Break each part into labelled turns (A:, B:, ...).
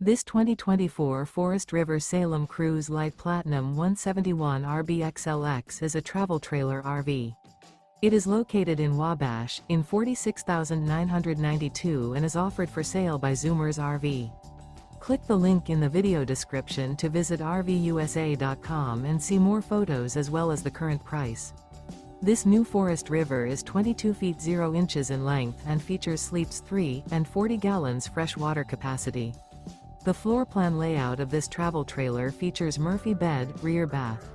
A: This 2024 Forest River Salem Cruise Lite Platinum 171 RBXLX is a travel trailer RV. It is located in Wabash, in 46,992 and is offered for sale by Zoomers RV. Click the link in the video description to visit RVUSA.com and see more photos as well as the current price. This new Forest River is 22 feet 0 inches in length and features sleeps 3 and 40 gallons fresh water capacity. The floor plan layout of this travel trailer features Murphy bed, rear bath.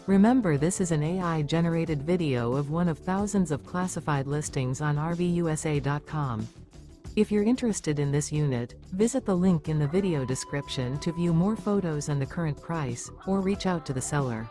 A: Remember, this is an AI-generated video of one of thousands of classified listings on RVUSA.com. If you're interested in this unit, visit the link in the video description to view more photos and the current price, or reach out to the seller.